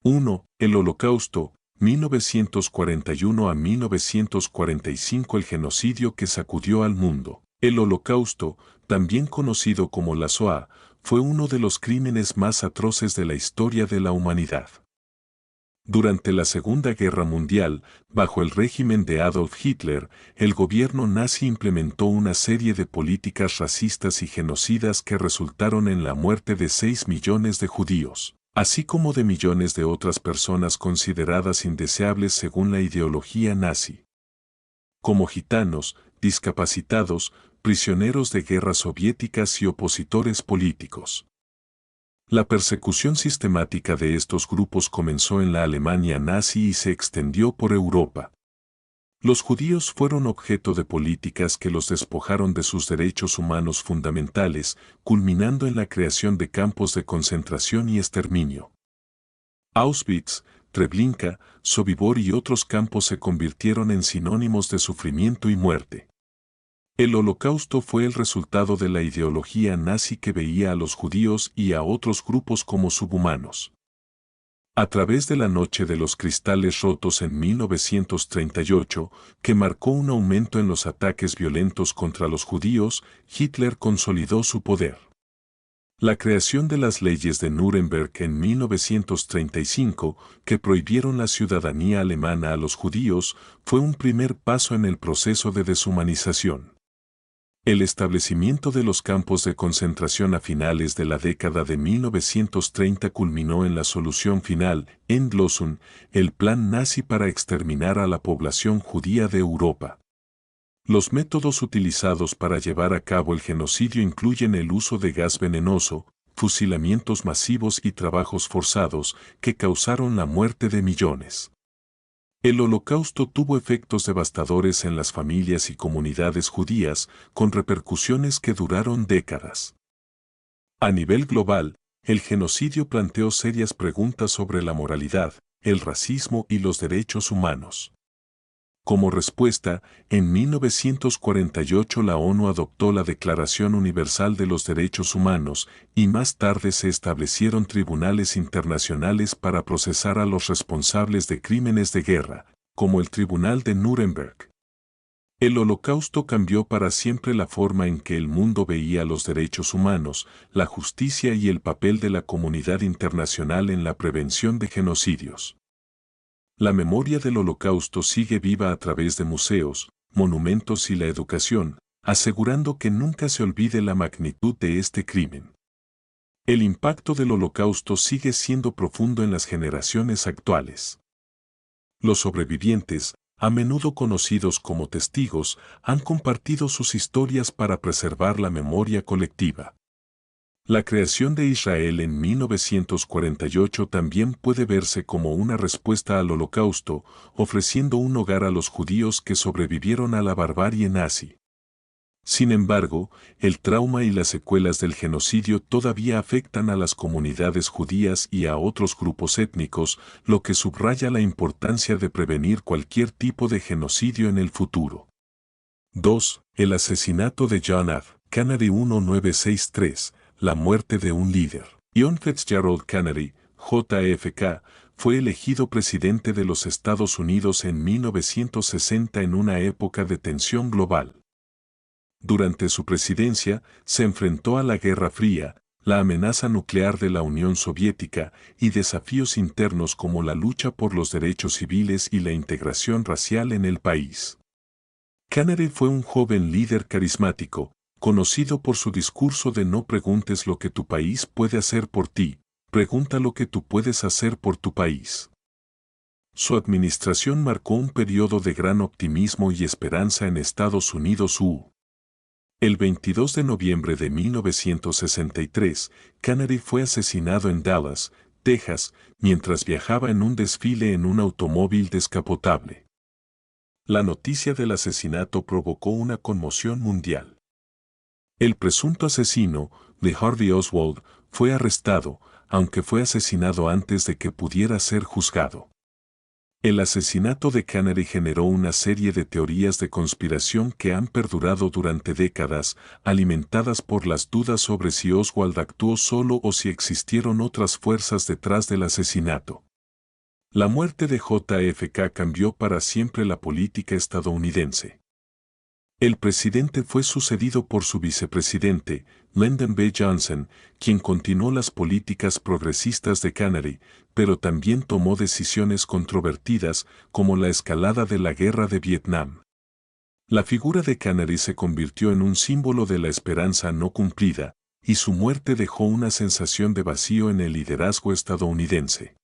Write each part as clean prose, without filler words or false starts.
1. El Holocausto, 1941 a 1945. El genocidio que sacudió al mundo. El Holocausto, también conocido como la Shoah, fue uno de los crímenes más atroces de la historia de la humanidad. Durante la Segunda Guerra Mundial, bajo el régimen de Adolf Hitler, el gobierno nazi implementó una serie de políticas racistas y genocidas que resultaron en la muerte de 6 millones de judíos, así como de millones de otras personas consideradas indeseables según la ideología nazi, como gitanos, discapacitados, prisioneros de guerra soviéticas y opositores políticos. La persecución sistemática de estos grupos comenzó en la Alemania nazi y se extendió por Europa. Los judíos fueron objeto de políticas que los despojaron de sus derechos humanos fundamentales, culminando en la creación de campos de concentración y exterminio. Auschwitz, Treblinka, Sobibor y otros campos se convirtieron en sinónimos de sufrimiento y muerte. El Holocausto fue el resultado de la ideología nazi que veía a los judíos y a otros grupos como subhumanos. A través de la Noche de los Cristales Rotos en 1938, que marcó un aumento en los ataques violentos contra los judíos, Hitler consolidó su poder. La creación de las leyes de Nuremberg en 1935, que prohibieron la ciudadanía alemana a los judíos, fue un primer paso en el proceso de deshumanización. El establecimiento de los campos de concentración a finales de la década de 1930 culminó en la solución final, Endlösung, el plan nazi para exterminar a la población judía de Europa. Los métodos utilizados para llevar a cabo el genocidio incluyen el uso de gas venenoso, fusilamientos masivos y trabajos forzados que causaron la muerte de millones. El Holocausto tuvo efectos devastadores en las familias y comunidades judías, con repercusiones que duraron décadas. A nivel global, el genocidio planteó serias preguntas sobre la moralidad, el racismo y los derechos humanos. Como respuesta, en 1948 la ONU adoptó la Declaración Universal de los Derechos Humanos y más tarde se establecieron tribunales internacionales para procesar a los responsables de crímenes de guerra, como el Tribunal de Nuremberg. El Holocausto cambió para siempre la forma en que el mundo veía los derechos humanos, la justicia y el papel de la comunidad internacional en la prevención de genocidios. La memoria del Holocausto sigue viva a través de museos, monumentos y la educación, asegurando que nunca se olvide la magnitud de este crimen. El impacto del Holocausto sigue siendo profundo en las generaciones actuales. Los sobrevivientes, a menudo conocidos como testigos, han compartido sus historias para preservar la memoria colectiva. La creación de Israel en 1948 también puede verse como una respuesta al Holocausto, ofreciendo un hogar a los judíos que sobrevivieron a la barbarie nazi. Sin embargo, el trauma y las secuelas del genocidio todavía afectan a las comunidades judías y a otros grupos étnicos, lo que subraya la importancia de prevenir cualquier tipo de genocidio en el futuro. 2. El asesinato de John F. Kennedy 1963. La muerte de un líder. John Fitzgerald Kennedy, JFK, fue elegido presidente de los Estados Unidos en 1960 en una época de tensión global. Durante su presidencia, se enfrentó a la Guerra Fría, la amenaza nuclear de la Unión Soviética y desafíos internos como la lucha por los derechos civiles y la integración racial en el país. Kennedy fue un joven líder carismático, conocido por su discurso de no preguntes lo que tu país puede hacer por ti, pregunta lo que tú puedes hacer por tu país. Su administración marcó un periodo de gran optimismo y esperanza en Estados Unidos. El 22 de noviembre de 1963, Kennedy fue asesinado en Dallas, Texas, mientras viajaba en un desfile en un automóvil descapotable. La noticia del asesinato provocó una conmoción mundial. El presunto asesino, Lee Harvey Oswald, fue arrestado, aunque fue asesinado antes de que pudiera ser juzgado. El asesinato de Kennedy generó una serie de teorías de conspiración que han perdurado durante décadas, alimentadas por las dudas sobre si Oswald actuó solo o si existieron otras fuerzas detrás del asesinato. La muerte de JFK cambió para siempre la política estadounidense. El presidente fue sucedido por su vicepresidente, Lyndon B. Johnson, quien continuó las políticas progresistas de Kennedy, pero también tomó decisiones controvertidas como la escalada de la guerra de Vietnam. La figura de Kennedy se convirtió en un símbolo de la esperanza no cumplida, y su muerte dejó una sensación de vacío en el liderazgo estadounidense.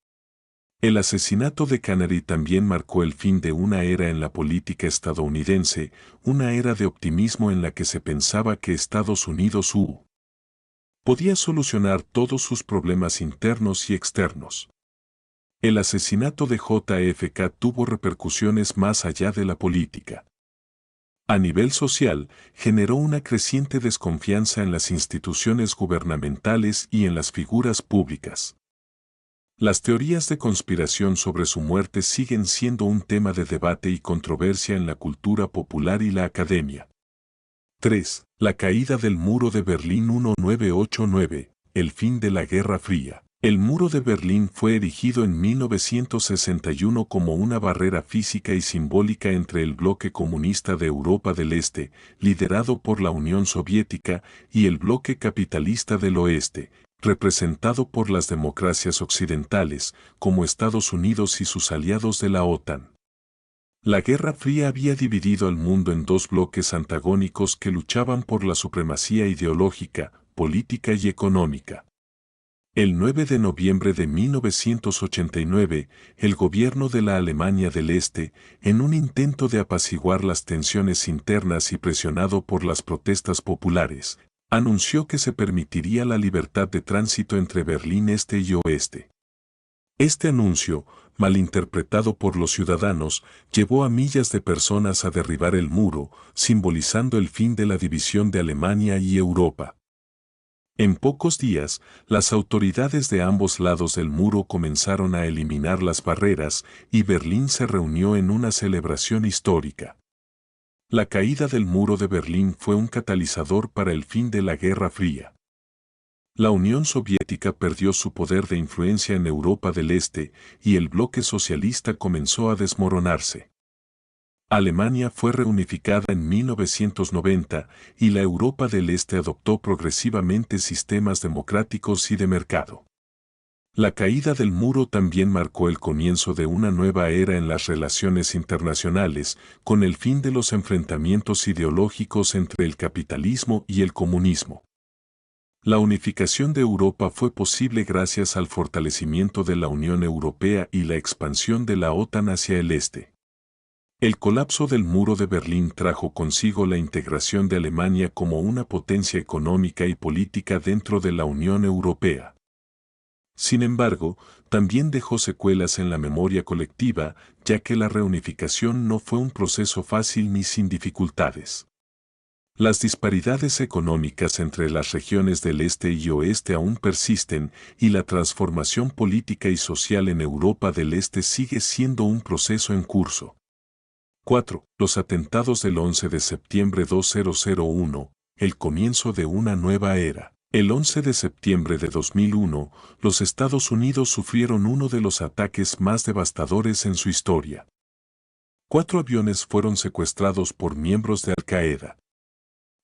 El asesinato de Kennedy también marcó el fin de una era en la política estadounidense, una era de optimismo en la que se pensaba que Estados Unidos podía solucionar todos sus problemas internos y externos. El asesinato de JFK tuvo repercusiones más allá de la política. A nivel social, generó una creciente desconfianza en las instituciones gubernamentales y en las figuras públicas. Las teorías de conspiración sobre su muerte siguen siendo un tema de debate y controversia en la cultura popular y la academia. 3. La caída del muro de Berlín 1989, el fin de la Guerra Fría. El muro de Berlín fue erigido en 1961 como una barrera física y simbólica entre el bloque comunista de Europa del Este, liderado por la Unión Soviética, y el bloque capitalista del Oeste, representado por las democracias occidentales, como Estados Unidos y sus aliados de la OTAN. La Guerra Fría había dividido al mundo en dos bloques antagónicos que luchaban por la supremacía ideológica, política y económica. El 9 de noviembre de 1989, el gobierno de la Alemania del Este, en un intento de apaciguar las tensiones internas y presionado por las protestas populares, anunció que se permitiría la libertad de tránsito entre Berlín Este y Oeste. Este anuncio, malinterpretado por los ciudadanos, llevó a miles de personas a derribar el muro, simbolizando el fin de la división de Alemania y Europa. En pocos días, las autoridades de ambos lados del muro comenzaron a eliminar las barreras y Berlín se reunió en una celebración histórica. La caída del muro de Berlín fue un catalizador para el fin de la Guerra Fría. La Unión Soviética perdió su poder de influencia en Europa del Este y el bloque socialista comenzó a desmoronarse. Alemania fue reunificada en 1990 y la Europa del Este adoptó progresivamente sistemas democráticos y de mercado. La caída del muro también marcó el comienzo de una nueva era en las relaciones internacionales, con el fin de los enfrentamientos ideológicos entre el capitalismo y el comunismo. La unificación de Europa fue posible gracias al fortalecimiento de la Unión Europea y la expansión de la OTAN hacia el este. El colapso del muro de Berlín trajo consigo la integración de Alemania como una potencia económica y política dentro de la Unión Europea. Sin embargo, también dejó secuelas en la memoria colectiva, ya que la reunificación no fue un proceso fácil ni sin dificultades. Las disparidades económicas entre las regiones del este y oeste aún persisten y la transformación política y social en Europa del Este sigue siendo un proceso en curso. 4. Los atentados del 11 de septiembre 2001, el comienzo de una nueva era. El 11 de septiembre de 2001, los Estados Unidos sufrieron uno de los ataques más devastadores en su historia. 4 aviones fueron secuestrados por miembros de Al-Qaeda.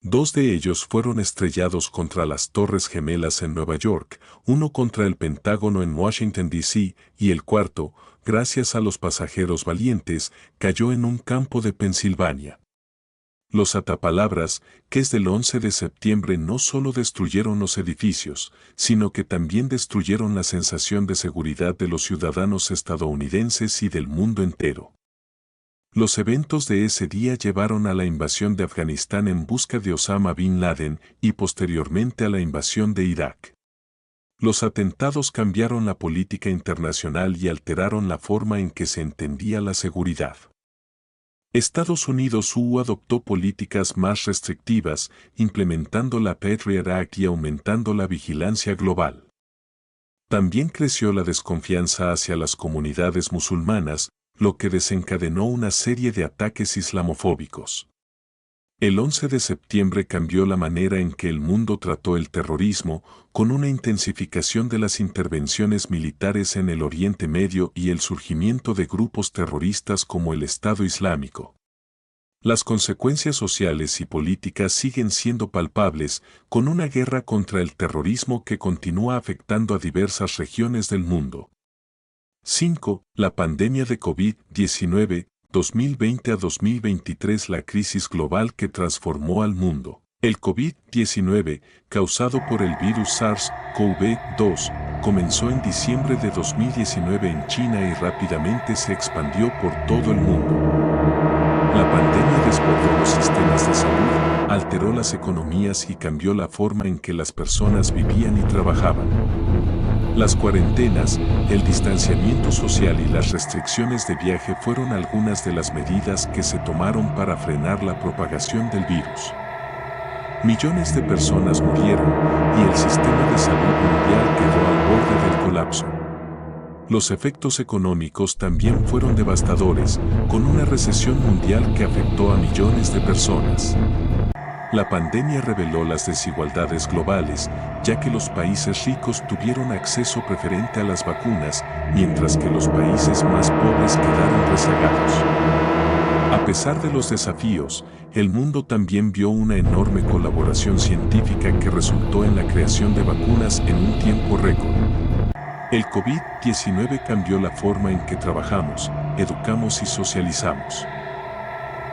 2 de ellos fueron estrellados contra las Torres Gemelas en Nueva York, uno contra el Pentágono en Washington, D.C., y el cuarto, gracias a los pasajeros valientes, cayó en un campo de Pensilvania. Los atapalabras, que es del 11 de septiembre, no solo destruyeron los edificios, sino que también destruyeron la sensación de seguridad de los ciudadanos estadounidenses y del mundo entero. Los eventos de ese día llevaron a la invasión de Afganistán en busca de Osama Bin Laden y posteriormente a la invasión de Irak. Los atentados cambiaron la política internacional y alteraron la forma en que se entendía la seguridad. Estados Unidos adoptó políticas más restrictivas, implementando la Patriot Act y aumentando la vigilancia global. También creció la desconfianza hacia las comunidades musulmanas, lo que desencadenó una serie de ataques islamofóbicos. El 11 de septiembre cambió la manera en que el mundo trató el terrorismo, con una intensificación de las intervenciones militares en el Oriente Medio y el surgimiento de grupos terroristas como el Estado Islámico. Las consecuencias sociales y políticas siguen siendo palpables, con una guerra contra el terrorismo que continúa afectando a diversas regiones del mundo. 5. La pandemia de COVID-19, 2020 a 2023. La crisis global que transformó al mundo. El COVID-19, causado por el virus SARS-CoV-2, comenzó en diciembre de 2019 en China y rápidamente se expandió por todo el mundo. La pandemia desbordó los sistemas de salud, alteró las economías y cambió la forma en que las personas vivían y trabajaban. Las cuarentenas, el distanciamiento social y las restricciones de viaje fueron algunas de las medidas que se tomaron para frenar la propagación del virus. Millones de personas murieron y el sistema de salud mundial quedó al borde del colapso. Los efectos económicos también fueron devastadores, con una recesión mundial que afectó a millones de personas. La pandemia reveló las desigualdades globales, ya que los países ricos tuvieron acceso preferente a las vacunas, mientras que los países más pobres quedaron rezagados. A pesar de los desafíos, el mundo también vio una enorme colaboración científica que resultó en la creación de vacunas en un tiempo récord. El COVID-19 cambió la forma en que trabajamos, educamos y socializamos.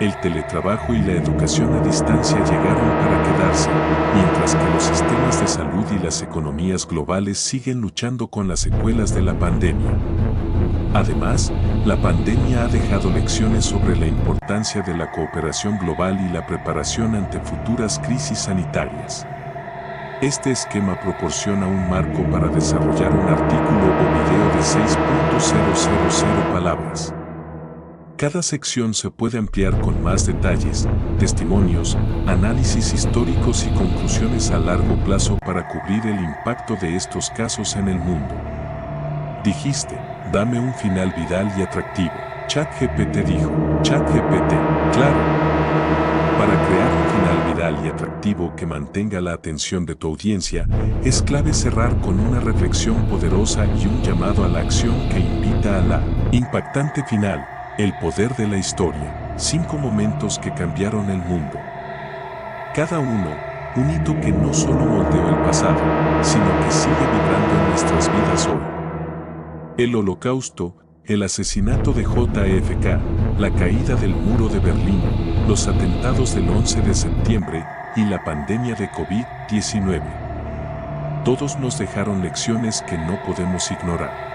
El teletrabajo y la educación a distancia llegaron para quedarse, mientras que los sistemas de salud y las economías globales siguen luchando con las secuelas de la pandemia. Además, la pandemia ha dejado lecciones sobre la importancia de la cooperación global y la preparación ante futuras crisis sanitarias. Este esquema proporciona un marco para desarrollar un artículo o video de 6.000 palabras. Cada sección se puede ampliar con más detalles, testimonios, análisis históricos y conclusiones a largo plazo para cubrir el impacto de estos casos en el mundo. Dijiste, dame un final viral y atractivo. ChatGPT dijo. ChatGPT, claro. Para crear un final viral y atractivo que mantenga la atención de tu audiencia, es clave cerrar con una reflexión poderosa y un llamado a la acción que invita a la impactante final. El poder de la historia. 5 momentos que cambiaron el mundo. Cada uno, un hito que no solo moldeó el pasado, sino que sigue vibrando en nuestras vidas hoy. El Holocausto, el asesinato de JFK, la caída del muro de Berlín, los atentados del 11 de septiembre y la pandemia de COVID-19. Todos nos dejaron lecciones que no podemos ignorar.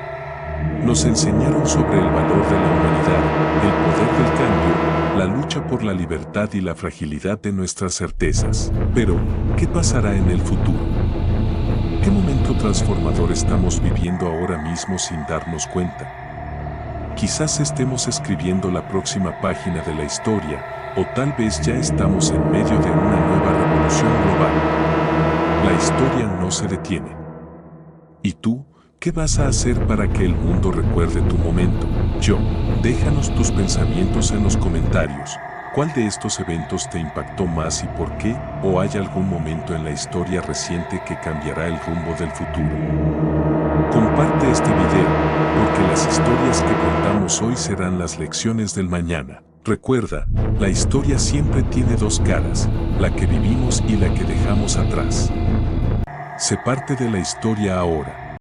Nos enseñaron sobre el valor de la humanidad, el poder del cambio, la lucha por la libertad y la fragilidad de nuestras certezas. Pero, ¿qué pasará en el futuro? ¿Qué momento transformador estamos viviendo ahora mismo sin darnos cuenta? Quizás estemos escribiendo la próxima página de la historia, o tal vez ya estamos en medio de una nueva revolución global. La historia no se detiene. ¿Y tú? ¿Qué vas a hacer para que el mundo recuerde tu momento? Déjanos tus pensamientos en los comentarios. ¿Cuál de estos eventos te impactó más y por qué? ¿O hay algún momento en la historia reciente que cambiará el rumbo del futuro? Comparte este video, porque las historias que contamos hoy serán las lecciones del mañana. Recuerda, la historia siempre tiene dos caras, la que vivimos y la que dejamos atrás. Sé parte de la historia ahora.